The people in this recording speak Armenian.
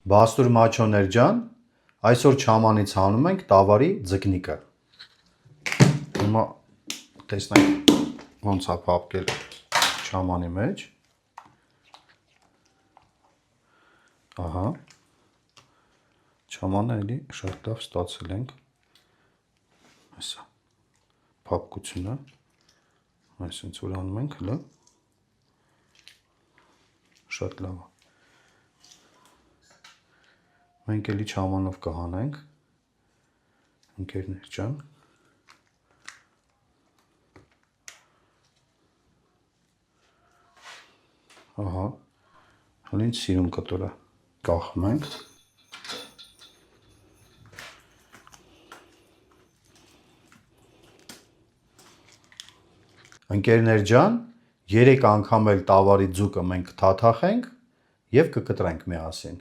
Բաստուր մաչոներ ջան, այսօր չամանից հանում ենք տավարի ձկնիկը։ Հիմա տեսնենք ոնց է փափկել չամանի մեջ։ Ահա։ Չամանը էլի շատ լավ ստացել ենք։ Այսա։ Փափկությունը։ Այսինքն որ անում ենք, հələ։ Շատ լավ է։ Մենք էլի չամանով կհանենք, ընկերներ ջան։ Ահա, հələ ինձ սիրուն կտոր է, կախում ենք։ Ընկերներ ջան, 3 անգամ էլ տավարի ձուկը մենք կթաթախենք և կկտրենք միասին։